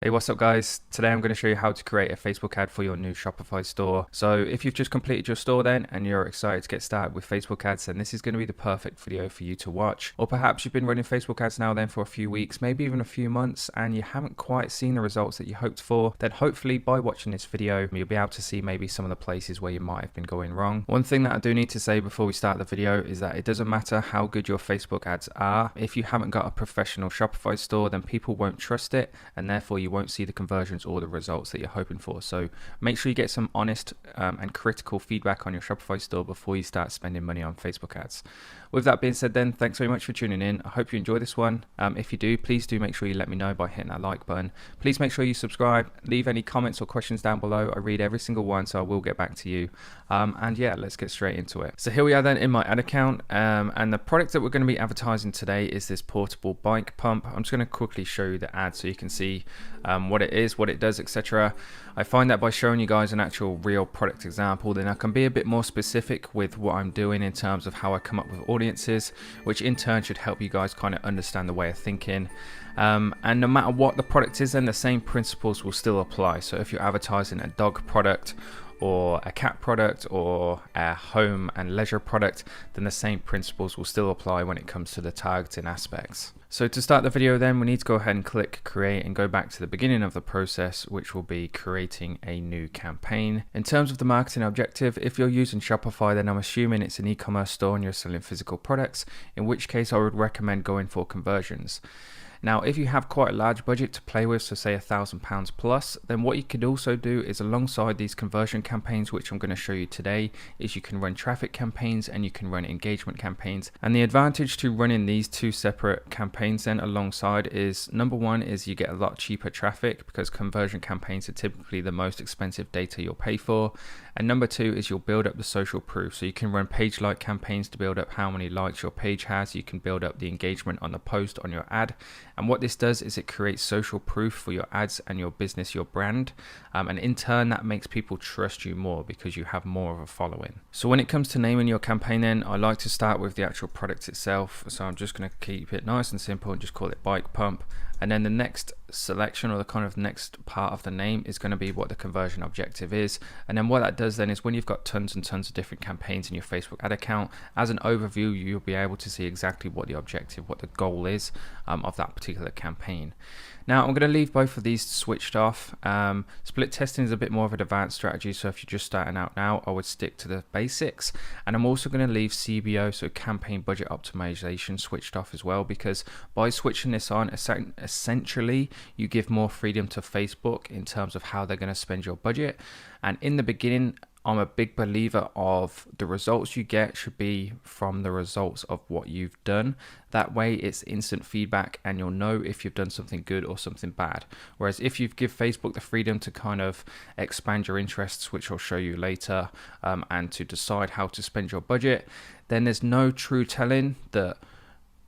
Hey, what's up guys? Today I'm going to show you how to create a Facebook ad for your new Shopify store. So if you've just completed your store then and you're excited to get started with Facebook ads, then this is going to be the perfect video for you to watch. Or perhaps you've been running Facebook ads now then for a few weeks, maybe even a few months, and you haven't quite seen the results that you hoped for. Then hopefully by watching this video, you'll be able to see maybe some of the places where you might have been going wrong. One thing that I do need to say before we start the video is that it doesn't matter how good your Facebook ads are. If you haven't got a professional Shopify store, then people won't trust it, and therefore you won't see the conversions or the results that you're hoping for. So make sure you get some honest and critical feedback on your Shopify store before you start spending money on Facebook ads. With that being said then, thanks very much for tuning in. I hope you enjoy this one. If you do, please do make sure you let me know by hitting that like button. Please make sure you subscribe, leave any comments or questions down below. I read every single one, so I will get back to you. And yeah, let's get straight into it. So here we are then in my ad account, and the product that we're going to be advertising today is this portable bike pump. I'm just going to quickly show you the ad so you can see what it is, what it does, etc. I find that by showing you guys an actual real product example, then I can be a bit more specific with what I'm doing in terms of how I come up with audiences, which in turn should help you guys kind of understand the way of thinking. And no matter what the product is, then the same principles will still apply. So if you're advertising a dog product or a cat product or a home and leisure product, then the same principles will still apply when it comes to the targeting aspects. So to start the video then, we need to go ahead and click create and go back to the beginning of the process, which will be creating a new campaign. In terms of the marketing objective, if you're using Shopify, then I'm assuming it's an e-commerce store and you're selling physical products, in which case I would recommend going for conversions. Now, if you have quite a large budget to play with, so say £1,000 plus, then what you could also do is alongside these conversion campaigns, which I'm going to show you today, is you can run traffic campaigns and you can run engagement campaigns. And the advantage to running these two separate campaigns then alongside is, number one, is you get a lot cheaper traffic because conversion campaigns are typically the most expensive data you'll pay for. And number two is you'll build up the social proof. So you can run page like campaigns to build up how many likes your page has. You can build up the engagement on the post on your ad. And what this does is it creates social proof for your ads and your business, your brand. And in turn, that makes people trust you more because you have more of a following. So when it comes to naming your campaign then, I like to start with the actual product itself. So I'm just going to keep it nice and simple and just call it bike pump. And then the next selection or the kind of next part of the name is going to be what the conversion objective is. And then what that does then is when you've got tons and tons of different campaigns in your Facebook ad account, as an overview, you'll be able to see exactly what the objective, what the goal is of that particular campaign. Now I'm going to leave both of these switched off. Split testing is a bit more of an advanced strategy, so if you're just starting out now, I would stick to the basics. And I'm also going to leave CBO, so campaign budget optimization, switched off as well, because by switching this on, essentially you give more freedom to Facebook in terms of how they're going to spend your budget. And in the beginning, I'm a big believer of the results you get should be from the results of what you've done. That way it's instant feedback and you'll know if you've done something good or something bad. Whereas if you give Facebook the freedom to kind of expand your interests, which I'll show you later, and to decide how to spend your budget, then there's no true telling that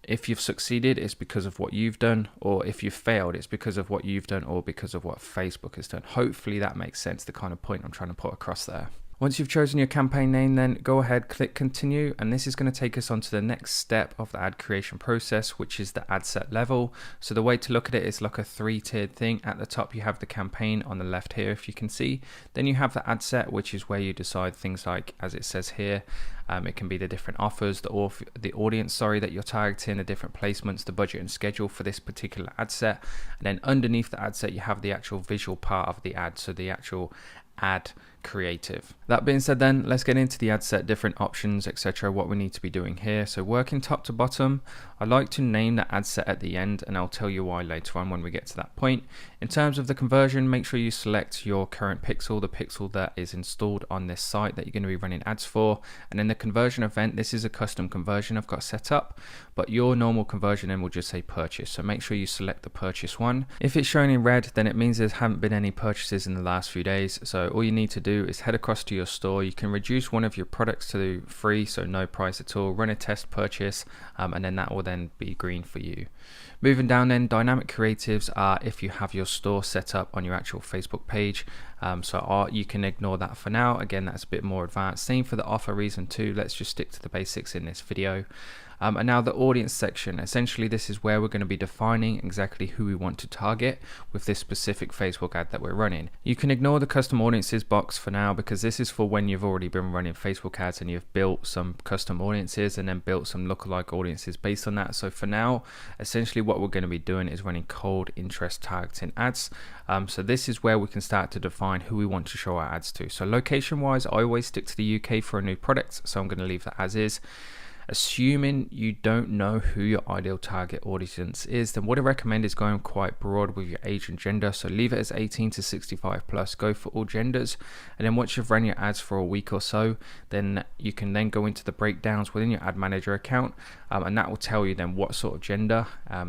if you've succeeded, it's because of what you've done, or if you've failed, it's because of what you've done or because of what Facebook has done. Hopefully that makes sense, the kind of point I'm trying to put across there. Once you've chosen your campaign name, then go ahead, click continue, and this is going to take us on to the next step of the ad creation process, which is the ad set level. So the way to look at it is like a three-tiered thing. At the top you have the campaign on the left here, if you can see. Then you have the ad set, which is where you decide things like, as it says here, it can be the different offers, the audience, that you're targeting, the different placements, the budget and schedule for this particular ad set. And then underneath the ad set, you have the actual visual part of the ad, so the actual ad creative. That being said then, let's get into the ad set, different options, etc., what we need to be doing here. So working top to bottom, I like to name the ad set at the end, and I'll tell you why later on when we get to that point. In terms of the conversion, make sure you select your current pixel, the pixel that is installed on this site that you're going to be running ads for. And then the conversion event, this is a custom conversion I've got set up, but your normal conversion then will just say purchase. So make sure you select the purchase one. If it's showing in red, then it means there haven't been any purchases in the last few days. So all you need to do is head across to your store. You can reduce one of your products to free, so no price at all, run a test purchase, and then that will then be green for you. Moving down then, dynamic creatives are if you have your store set up on your actual Facebook page. So you can ignore that for now. Again, that's a bit more advanced. Same for the offer reason too. Let's just stick to the basics in this video. And now the audience section, essentially this is where we're going to be defining exactly who we want to target with this specific Facebook ad that we're running. You can ignore the custom audiences box for now, because this is for when you've already been running Facebook ads and you've built some custom audiences and then built some lookalike audiences based on that. So for now, essentially what we're going to be doing is running cold interest targeting ads. So this is where we can start to define who we want to show our ads to. So location wise, I always stick to the UK for a new product, so I'm going to leave that as is. Assuming you don't know who your ideal target audience is, then what I recommend is going quite broad with your age and gender. So leave it as 18 to 65 plus, go for all genders. And then once you've run your ads for a week or so, then you can then go into the breakdowns within your ad manager account, and that will tell you then what sort of gender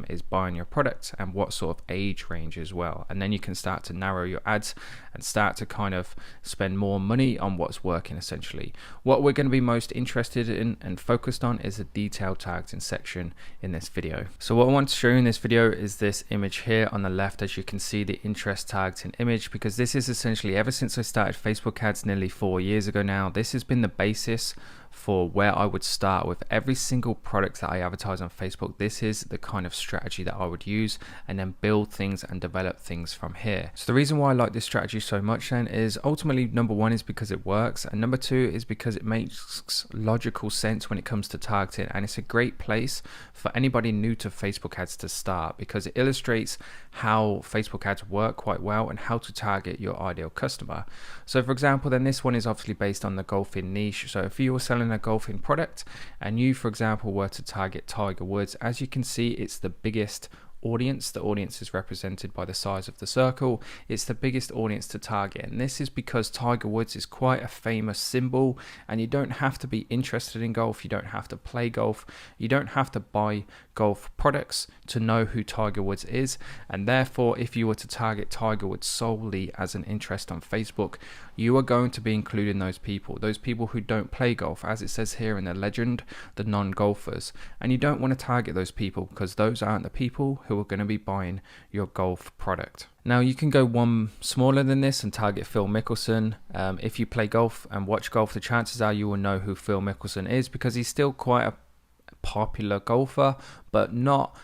is buying your product and what sort of age range as well. And then you can start to narrow your ads and start to kind of spend more money on what's working essentially. What we're going to be most interested in and focused on is a detailed targeting section in this video. So what I want to show you in this video is this image here on the left. As you can see, the interest targeting image, because this is essentially, ever since I started Facebook ads nearly 4 years ago now, this has been the basis for where I would start with every single product that I advertise on Facebook. This is the kind of strategy that I would use, and then build things and develop things from here. So the reason why I like this strategy so much then is ultimately, number one is because it works, and number two is because it makes logical sense when it comes to targeting, and it's a great place for anybody new to Facebook ads to start, because it illustrates how Facebook ads work quite well and how to target your ideal customer. So for example, then this one is obviously based on the golfing niche. So if you were selling a golfing product and you, for example, were to target Tiger Woods, as you can see, it's the biggest audience. The audience is represented by the size of the circle. It's the biggest audience to target, and this is because Tiger Woods is quite a famous symbol, and you don't have to be interested in golf, you don't have to play golf, you don't have to buy golf products to know who Tiger Woods is. And therefore, if you were to target Tiger Woods solely as an interest on Facebook, you are going to be including those people who don't play golf, as it says here in the legend, the non-golfers. And you don't want to target those people, because those aren't the people who are going to be buying your golf product. Now you can go one smaller than this and target Phil Mickelson. If you play golf and watch golf, the chances are you will know who Phil Mickelson is, because he's still quite a popular golfer, but not,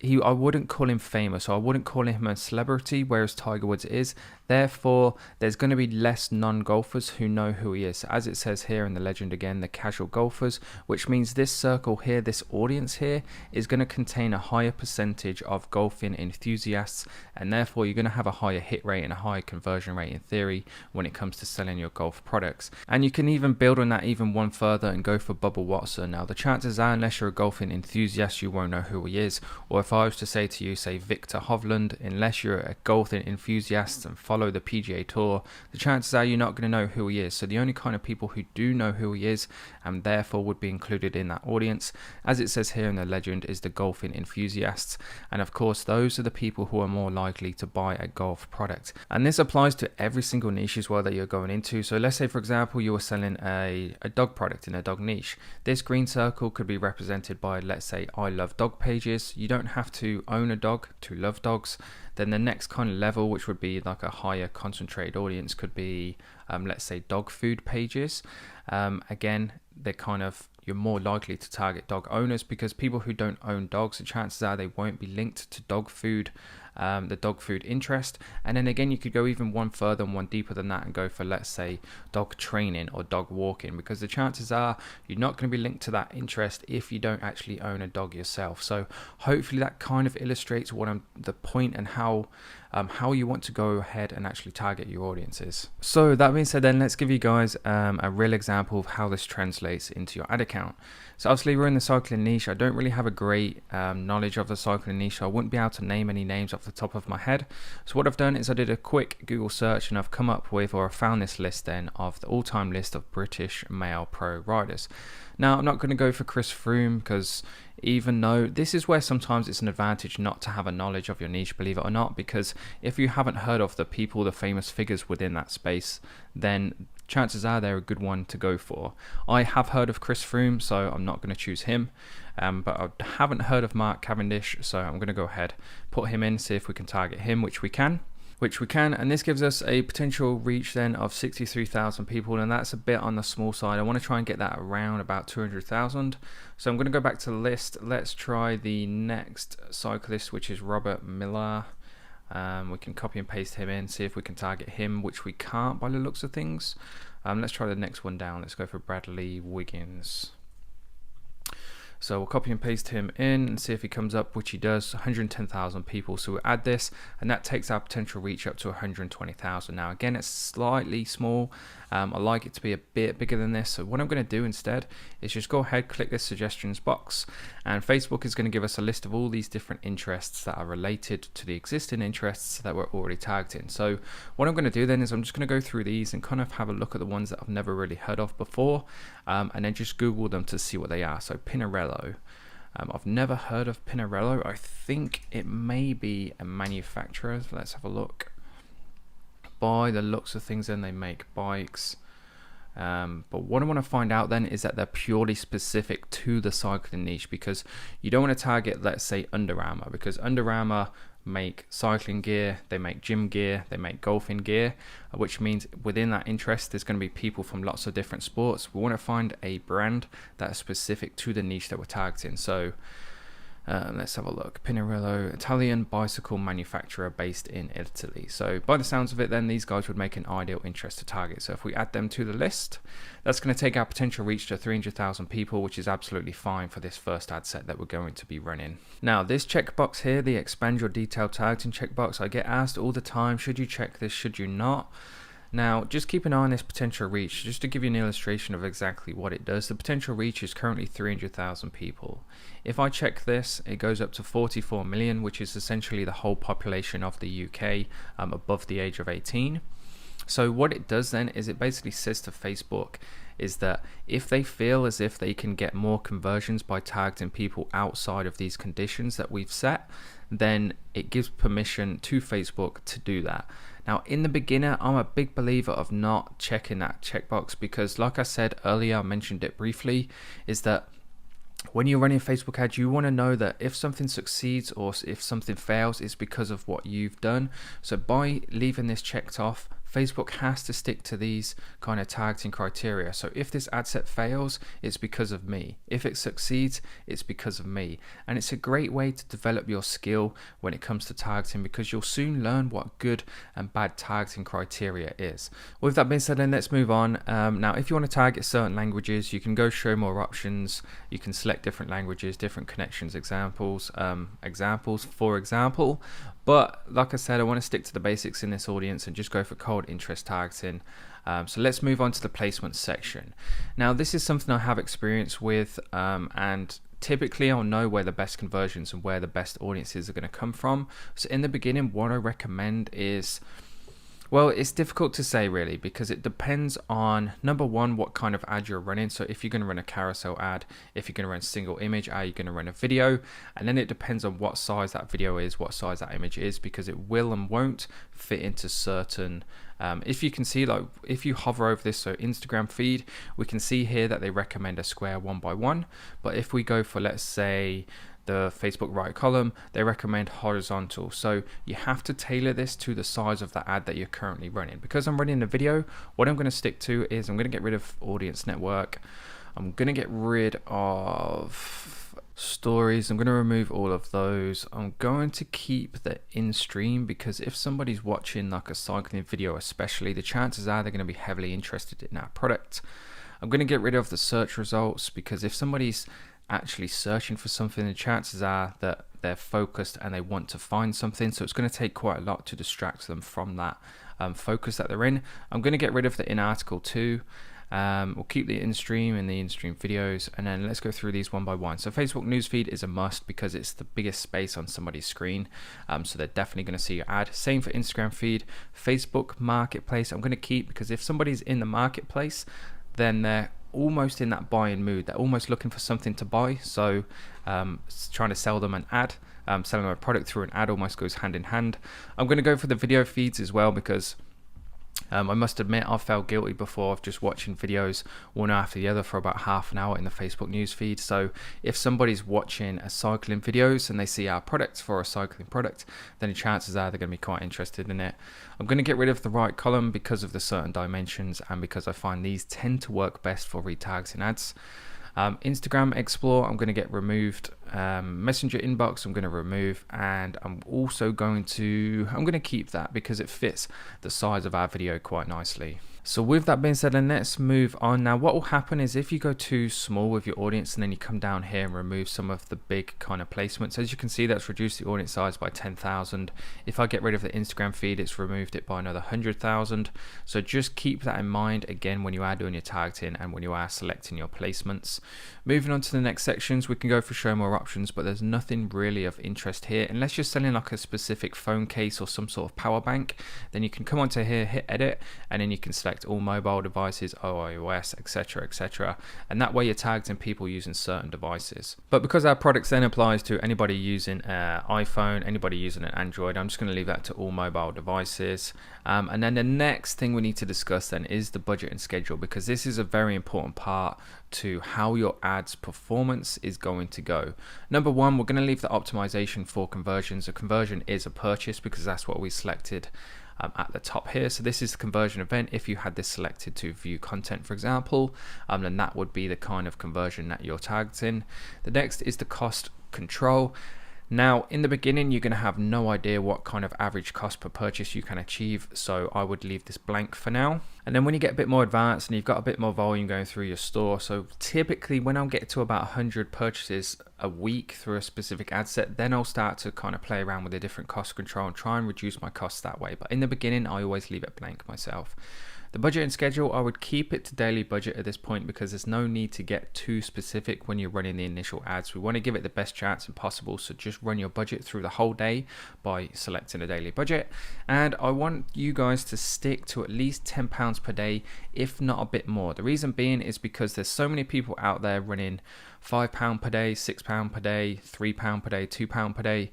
I wouldn't call him famous, or I wouldn't call him a celebrity, whereas Tiger Woods is. Therefore, there's going to be less non-golfers who know who he is. So as it says here in the legend again, the casual golfers, which means this circle here, this audience here, is going to contain a higher percentage of golfing enthusiasts, and therefore you're going to have a higher hit rate and a higher conversion rate in theory when it comes to selling your golf products. And you can even build on that even one further and go for Bubba Watson. Now the chances are, unless you're a golfing enthusiast, you won't know who he is. Or if I was to say to you, say Victor Hovland, unless you're a golfing enthusiast and follow the PGA Tour, the chances are you're not going to know who he is. So the only kind of people who do know who he is, and therefore would be included in that audience, as it says here in the legend, is the golfing enthusiasts. And of course, those are the people who are more likely to buy a golf product. And this applies to every single niche as well that you're going into. So let's say, for example, you were selling a dog product in a dog niche. This green circle could be represented by, let's say, I love dog pages. You don't have to own a dog to love dogs. Then the next kind of level, which would be like a higher concentrated audience, could be let's say dog food pages. Again, they're kind of, you're more likely to target dog owners, because people who don't own dogs, the chances are they won't be linked to dog food, the dog food interest. And then again, you could go even one further and one deeper than that and go for, let's say, dog training or dog walking, because the chances are you're not going to be linked to that interest if you don't actually own a dog yourself. So hopefully that kind of illustrates the point and how you want to go ahead and actually target your audiences. So that being said, then let's give you guys a real example of how this translates into your ad account. So obviously we're in the cycling niche. I don't really have a great knowledge of the cycling niche, so I wouldn't be able to name any names off the top of my head. So what I've done is I did a quick Google search, and I've come up with, or I found this list then of the all-time list of British male pro riders. Now I'm not going to go for Chris Froome, because even though this is where sometimes it's an advantage not to have a knowledge of your niche, believe it or not, because if you haven't heard of the people, the famous figures within that space, then chances are they're a good one to go for. I have heard of Chris Froome, so I'm not going to choose him, but I haven't heard of Mark Cavendish, so I'm going to go ahead, put him in, see if we can target him, which we can. which we can, and this gives us a potential reach then of 63,000 people, and that's a bit on the small side. I want to try and get that around about 200,000. So I'm going to go back to the list. Let's try the next cyclist, which is Robert Millar. We can copy and paste him in, see if we can target him, which we can't by the looks of things. Let's try the next one down. Let's go for Bradley Wiggins. So we'll copy and paste him in and see if he comes up, which he does, 110,000 people. So we'll add this, and that takes our potential reach up to 120,000. Now, again, it's slightly small. I like it to be a bit bigger than this. So what I'm going to do instead is just go ahead, click this suggestions box, and Facebook is going to give us a list of all these different interests that are related to the existing interests that we're already tagged in. So what I'm going to do then is I'm just going to go through these and kind of have a look at the ones that I've never really heard of before, and then just Google them to see what they are. So Pinarello. I've never heard of Pinarello. I think it may be a manufacturer. Let's have a look. By the looks of things, then they make bikes. But what I want to find out then is that they're purely specific to the cycling niche, because you don't want to target, let's say, Under Armour, because Under Armour make cycling gear, they make gym gear, they make golfing gear, which means within that interest there's going to be people from lots of different sports. We want to find a brand that is specific to the niche that we're targeting. So let's have a look. Pinarello, Italian bicycle manufacturer based in Italy. So by the sounds of it, then these guys would make an ideal interest to target. So if we add them to the list, that's going to take our potential reach to 300,000 people, which is absolutely fine for this first ad set that we're going to be running. Now, this checkbox here, the expand your detailed targeting checkbox, I get asked all the time, should you check this, should you not? Now, just keep an eye on this potential reach, just to give you an illustration of exactly what it does. The potential reach is currently 300,000 people. If I check this, it goes up to 44 million, which is essentially the whole population of the UK above the age of 18. So what it does then is it basically says to Facebook is that if they feel as if they can get more conversions by targeting people outside of these conditions that we've set, then it gives permission to Facebook to do that. Now, in the beginner, I'm a big believer of not checking that checkbox, because like I said earlier, I mentioned it briefly, is that when you're running Facebook ads, you want to know that if something succeeds or if something fails, it's because of what you've done. So by leaving this checked off, Facebook has to stick to these kind of targeting criteria. So if this ad set fails, it's because of me. If it succeeds, it's because of me. And it's a great way to develop your skill when it comes to targeting, because you'll soon learn what good and bad targeting criteria is. With that being said, then let's move on. Now, if you want to target certain languages, you can go show more options. You can select different languages, different connections, examples, for example. But like I said, I want to stick to the basics in this audience and just go for cold interest targeting. So let's move on to the placement section. Now, this is something I have experience with, and typically I'll know where the best conversions and where the best audiences are going to come from. So in the beginning, what I recommend is, well, it's difficult to say really, because it depends on, number one, what kind of ad you're running. So if you're going to run a carousel ad, if you're going to run a single image, are you going to run a video? And then it depends on what size that video is, what size that image is, because it will and won't fit into certain, if you can see, like if you hover over this, so Instagram feed, we can see here that they recommend a square 1x1. But if we go for, let's say, the Facebook right column, they recommend horizontal. So you have to tailor this to the size of the ad that you're currently running. Because I'm running a video, what I'm going to stick to is I'm going to get rid of audience network. I'm going to get rid of stories. I'm going to remove all of those. I'm going to keep the in-stream, because if somebody's watching like a cycling video especially, the chances are they're going to be heavily interested in that product. I'm going to get rid of the search results, because if somebody's actually searching for something, the chances are that they're focused and they want to find something, so it's going to take quite a lot to distract them from that focus that they're in. I'm going to get rid of the in-article too. We'll keep the in-stream and the in-stream videos, and then let's go through these one by one. So Facebook newsfeed is a must, because it's the biggest space on somebody's screen, so they're definitely going to see your ad. Same for Instagram feed. Facebook marketplace I'm going to keep, because if somebody's in the marketplace, then they're almost in that buying mood. They're almost looking for something to buy. So trying to sell them an ad, selling them a product through an ad almost goes hand in hand. I'm going to go for the video feeds as well, because I must admit I felt guilty before of just watching videos one after the other for about half an hour in the Facebook newsfeed. So if somebody's watching a cycling videos and they see our products for a cycling product, then the chances are they're going to be quite interested in it. I'm going to get rid of the right column because of the certain dimensions and because I find these tend to work best for retargeting ads. Instagram Explore I'm going to get removed. Messenger inbox I'm going to remove, and I'm going to keep that because it fits the size of our video quite nicely. So with that being said, then let's move on. Now what will happen is if you go too small with your audience and then you come down here and remove some of the big kind of placements, as you can see that's reduced the audience size by 10,000. If I get rid of the Instagram feed, it's removed it by another 100,000. So just keep that in mind again when you are doing your targeting and when you are selecting your placements. Moving on to the next sections, we can go for show more options, but there's nothing really of interest here unless you're selling like a specific phone case or some sort of power bank. Then you can come onto here, hit edit, and then you can select all mobile devices, iOS, etc., and that way you're targeting people using certain devices. But because our products then applies to anybody using an iPhone, anybody using an Android, I'm just going to leave that to all mobile devices. And then the next thing we need to discuss then is the budget and schedule, because this is a very important part to how your ads performance is going to go. Number one, we're going to leave the optimization for conversions. A conversion is a purchase because that's what we selected at the top here. So this is the conversion event. If you had this selected to view content, for example, then that would be the kind of conversion that you're targeting. The next is the cost control. Now, in the beginning, you're going to have no idea what kind of average cost per purchase you can achieve, so I would leave this blank for now. And then when you get a bit more advanced and you've got a bit more volume going through your store, so typically when I'll get to about 100 purchases a week through a specific ad set, then I'll start to kind of play around with the different cost control and try and reduce my costs that way. But in the beginning, I always leave it blank myself. The budget and schedule, I would keep it to daily budget at this point because there's no need to get too specific when you're running the initial ads. We want to give it the best chance possible, so just run your budget through the whole day by selecting a daily budget. And I want you guys to stick to at least £10 per day, if not a bit more. The reason being is because there's so many people out there running £5 per day, £6 per day, £3 per day, £2 per day.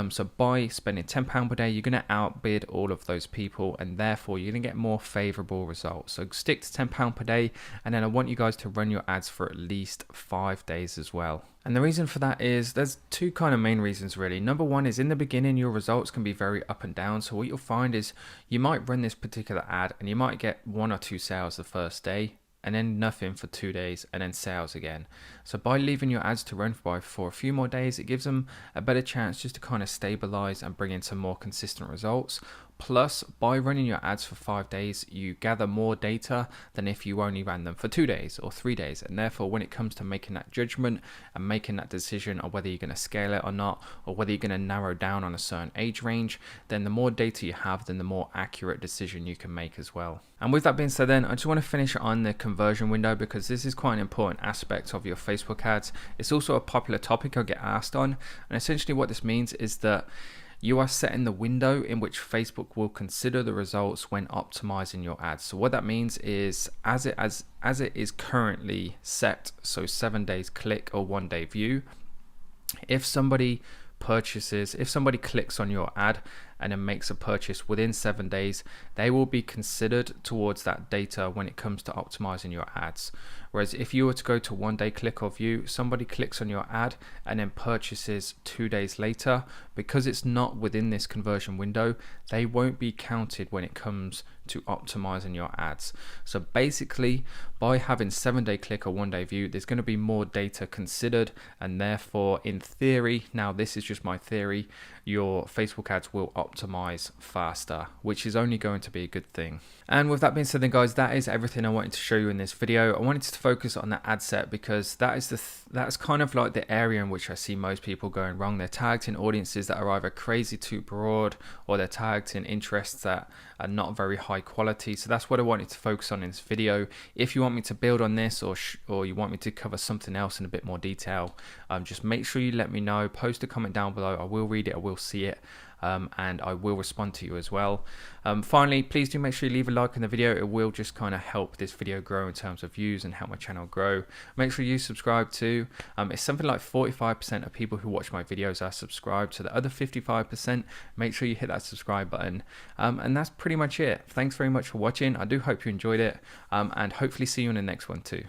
So by spending £10 per day, you're going to outbid all of those people, and therefore you're going to get more favorable results. So stick to £10 per day, and then I want you guys to run your ads for at least 5 days as well. And the reason for that is there's two kind of main reasons really. Number one is in the beginning, your results can be very up and down. So what you'll find is you might run this particular ad and you might get 1 or 2 sales the first day, and then nothing for 2 days, and then sales again. So by leaving your ads to run for a few more days, it gives them a better chance just to kind of stabilize and bring in some more consistent results. Plus, by running your ads for 5 days, you gather more data than if you only ran them for 2 days or 3 days. And therefore, when it comes to making that judgment and making that decision on whether you're going to scale it or not, or whether you're going to narrow down on a certain age range, then the more data you have, then the more accurate decision you can make as well. And with that being said, then I just want to finish on the conversion window because this is quite an important aspect of your Facebook ads. It's also a popular topic I get asked on. And essentially what this means is that you are setting the window in which Facebook will consider the results when optimizing your ads. So what that means is as it is currently set, so 7 days click or 1 day view, if somebody clicks on your ad and then makes a purchase within 7 days, they will be considered towards that data when it comes to optimizing your ads. Whereas if you were to go to 1 day click or view, somebody clicks on your ad and then purchases 2 days later, because it's not within this conversion window, they won't be counted when it comes to optimizing your ads. So basically, by having 7 day click or 1 day view, there's going to be more data considered, and therefore in theory, now this is just my theory, your Facebook ads will optimize faster, which is only going to be a good thing. And with that being said then guys, that is everything I wanted to show you in this video. I wanted to focus on the ad set because that's kind of like the area in which I see most people going wrong. They're targeting audiences that are either crazy too broad, or they're targeting interests that are not very high quality. So that's what I wanted to focus on in this video. If you want me to build on this or you want me to cover something else in a bit more detail, just make sure you let me know. Post a comment down below. I will read it, I will see it. and I will respond to you as well. Finally, please do make sure you leave a like on the video. It will just kind of help this video grow in terms of views and help my channel grow. Make sure you subscribe too. It's something like 45% of people who watch my videos are subscribed, so the other 55%, make sure you hit that subscribe button. And that's pretty much it. Thanks very much for watching. I do hope you enjoyed it, and hopefully see you in the next one too.